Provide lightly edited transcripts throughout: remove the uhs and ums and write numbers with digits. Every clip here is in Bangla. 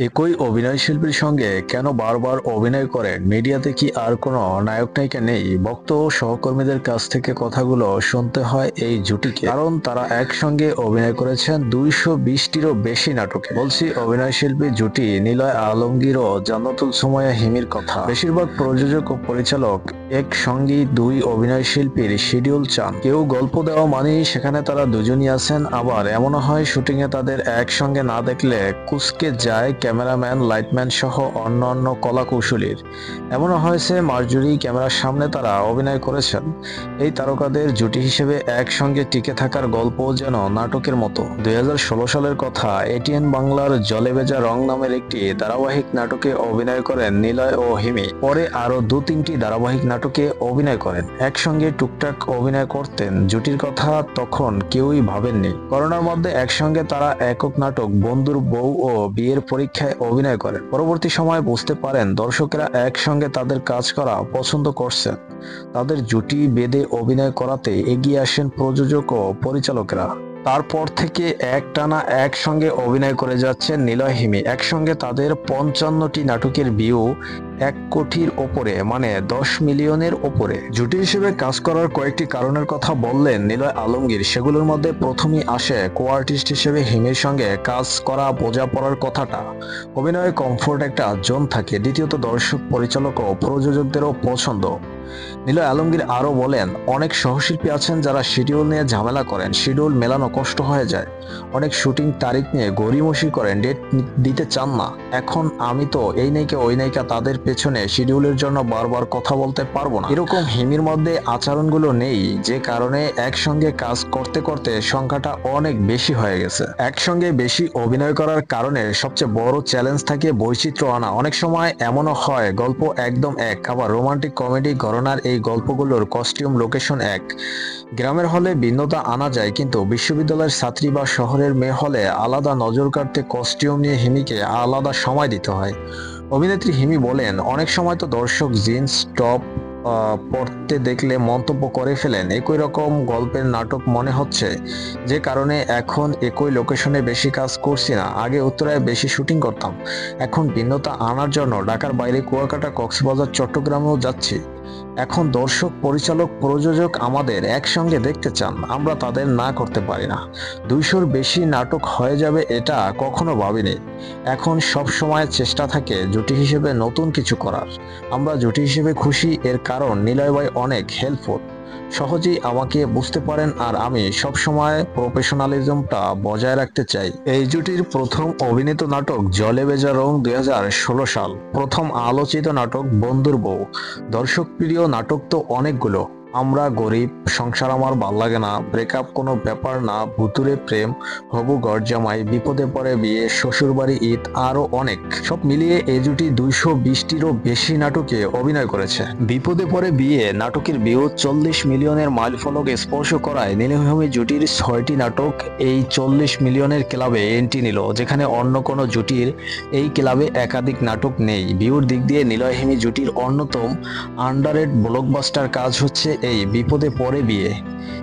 একই অভিনয়শিল্পীর সঙ্গে কেন বারবার অভিনয় করেন? মিডিয়াতে কি আর কোনো নায়ক নায়িকা নেই? ভক্ত ও সহকর্মীদের কাছ থেকে কথাগুলো শুনতে হয় এই জুটিকে, কারণ তারা একসঙ্গে অভিনয় করেছেন 220টিরও বেশি নাটকে। বলছি অভিনয়শিল্পী জুটি নিলয় আলমগীর ও জান্নাতুল সুমাইয়া হিমির কথা। বেশিরভাগ প্রযোজক ও পরিচালক একসঙ্গেই দুই অভিনয়শিল্পীর শিডিউল চান। কেউ গল্প দেওয়া মানেই সেখানে তারা দুজনই আছেন, আবার এমনও হয় শুটিংয়ে তাদের একসঙ্গে না দেখলে কুঁচকে যায় ক্যামেরাম্যান, লাইটম্যান সহ অন্যান্য কলাকুশলীর। এমনও হয়েছে মার্জুরি ক্যামেরার সামনে তারা অভিনয় করেছেন। এই তারকাদের জুটি হিসেবে একসঙ্গে টিকে থাকার গল্প যেন নাটকের মতো। 2016 সালের কথা, এটিএন বাংলার জলে ভেজা রং নামের একটি ধারাবাহিক নাটকে অভিনয় করেন নিলয় ও হিমি। পরে আরো 2-3টি ধারাবাহিক নাটকে অভিনয় করেন। একসঙ্গে টুকটাক অভিনয় করতেন। জুটির কথা তখন কেউই ভাবেননি। করোনার মধ্যে একসঙ্গে তারা একক নাটক বন্ধুর বউ ও বিয়ের পরীক্ষায় অভিনয় করেন। পরবর্তী সময়ে বুঝতে পারেন দর্শকেরা একসঙ্গে তাদের কাজ করা পছন্দ করছেন। তাদের জুটি বেঁধে অভিনয় করাতে এগিয়ে আসেন প্রযোজক ও পরিচালকরা। তারপর থেকে একটানা একসঙ্গে অভিনয় করে যাচ্ছেন নিলয় হিমি। একসঙ্গে তাদের 55টি নাটকের ভিউ 1 কোটির ওপরে, মানে 10 মিলিয়নের ওপরে। জুটি হিসেবে কাজ করার কয়েকটি কারণের কথা বললেন নিলয় আলমগীর। সেগুলোর মধ্যে প্রথমেই আসে কো আর্টিস্ট হিসেবে হিমির সঙ্গে কাজ করা বোঝাপড়ার কথাটা। অভিনয়ে কমফোর্ট একটা জোন থাকে। দ্বিতীয়ত দর্শক, পরিচালক ও প্রযোজকদেরও পছন্দ। নিলয় আলমগীর আরও বলেন, অনেক সহশিল্পী আছেন যারা শিডিউল নিয়ে ঝামেলা করেন, শিডিউল মেলানো কষ্ট হয়ে যায়। অনেক শুটিং তারিখ নিয়ে গড়িমসি করেন, ডেট দিতে চান না। এখন আমি তো এই নায়িকা ওই নায়িকা, তাদের পেছনে শিডিউলের জন্য বারবার কথা বলতে পারবো না। এরকম হিমির মধ্যে আচরণগুলো নেই, যে কারণে একসঙ্গে কাজ করতে করতে সংখ্যাটা অনেক বেশি হয়ে গেছে। একসঙ্গে বেশি অভিনয় করার কারণে সবচেয়ে বড় চ্যালেঞ্জ থাকে বৈচিত্র্য আনা। অনেক সময় এমনও হয় গল্প একদম এক, আবার রোমান্টিক কমেডি ঘরানার এই গল্পগুলোর কস্টিউম, লোকেশন এক। গ্রামের হলে ভিন্নতা আনা যায়, কিন্তু বিশ্ববিদ্যালয়ের ছাত্রী বা শহরের মেয়ে হলে আলাদা নজর কাড়তে কস্টিউম নিয়ে হিমিকে আলাদা সময় দিতে হয়। অভিনেত্রী হিমি বলেন, অনেক সময় তো দর্শক জিন্স টপ পড়তে দেখলে মন্তব্য করে ফেলেন একই রকম গল্পের নাটক মনে হচ্ছে, যে কারণে এখন একই লোকেশনে বেশি কাজ করছি না। আগে উত্তরায় বেশি শুটিং করতাম, এখন ভিন্নতা আনার জন্য ঢাকার বাইরে কুয়াকাটা, কক্সবাজার, চট্টগ্রামেও যাচ্ছি। এখন দর্শক, পরিচালক, প্রযোজক আমাদের একসঙ্গে দেখতে চান, আমরা তাদের না করতে পারি না। 200-র বেশি নাটক হয়ে যাবে এটা কখনো ভাবিনি। এখন সব সময় চেষ্টা থাকে জুটি হিসেবে নতুন কিছু করার। আমরা জুটি হিসেবে খুশি, এর কারণ নিলয় ভাই অনেক হেল্পফুল, সহজেই আমাকে বুঝতে পারেন, আর আমি সব সময় প্রফেশনালিজমটা বজায় রাখতে চাই। এই জুটির প্রথম অভিনীত নাটক জলে ভেজা রং 2016 সাল। প্রথম আলোচিত নাটক বন্ধুর বউ। দর্শক প্রিয় নাটক তো অনেকগুলো। আমরা গরিব, সংসার আমার ভাল লাগে না, ব্রেকআপ কোনো ব্যাপার না, ভুতুরে প্রেম, হবু ঘরজামাই, বিপদে পড়ে বিয়ে, শ্বশুরবাড়ি ঈদ, আরো অনেক। সব মিলিয়ে এই জুটি 220টিরও বেশি নাটকে অভিনয় করেছে। বিপদে পড়ে বিয়ে নাটকের ভিউ 40 মিলিয়নের মাইলফলক স্পর্শ করায় নিলয় হিমি জুটির 6টি নাটক এই 40 মিলিয়নের ক্লাবে এন্ট্রি নিল, যেখানে অন্য কোনো জুটির এই ক্লাবে একাধিক নাটক নেই। ভিউর দিক দিয়ে নিলয় হিমি জুটির অন্যতম আন্ডাররেটেড ব্লকবাস্টার কাজ হচ্ছে এই বিপদে পড়ে বিয়ে।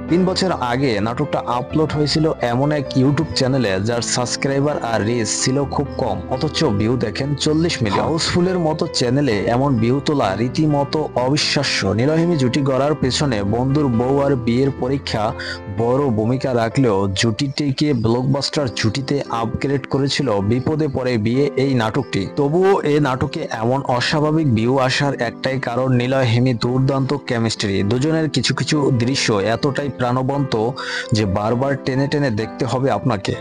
3 বছর আগে নাটকটা আপলোড হয়েছিল এমন এক ইউটিউব চ্যানেলে যার সাবস্ক্রাইবার আর রিচ ছিল খুব কম, অথচ ভিউ দেখেন 40 মিলিয়ন। হাউসফুলের মতো চ্যানেলে এমন ভিউ তোলা রীতিমতো অবিশ্বাস্য। নিলয় হিমি জুটি গড়ার পেছনে বন্ধুর বউ আর বিয়ের পরীক্ষা বড় ভূমিকা রাখলেও জুটিটিকে ব্লকবাস্টার জুটিতে আপগ্রেড করেছিল বিপদে পড়ে বিয়ে এই নাটকটি। তবুও এই নাটকে এমন অস্বাভাবিক ভিউ আসার একটাই কারণ, নিলয় হিমি দুর্দান্ত কেমিস্ট্রি। দুজনের কিছু কিছু দৃশ্য এতটাই প্রাণবন্ত যে বারবার টেনে টেনে দেখতে হবে আপনাকে।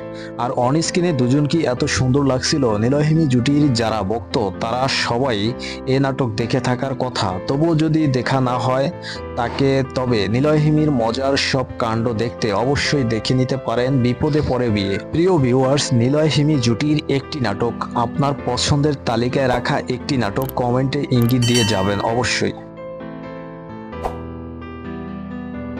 আর অন স্ক্রিনে দুজনকে এত সুন্দর লাগছিল। নিলয় হিমি জুটির যারা ভক্ত তারা সবাই এ নাটক দেখে থাকার কথা। তবুও যদি দেখা না হয় তাকে, তবে নিলয় হিমির মজার সব কাণ্ড দেখতে অবশ্যই দেখে নিতে পারেন বিপদে পড়ে বিয়ে। প্রিয় ভিউয়ার্স, নিলয় হিমি জুটির একটি নাটক, আপনার পছন্দের তালিকায় রাখা একটি নাটক কমেন্টে ইঙ্গিত দিয়ে যাবেন অবশ্যই।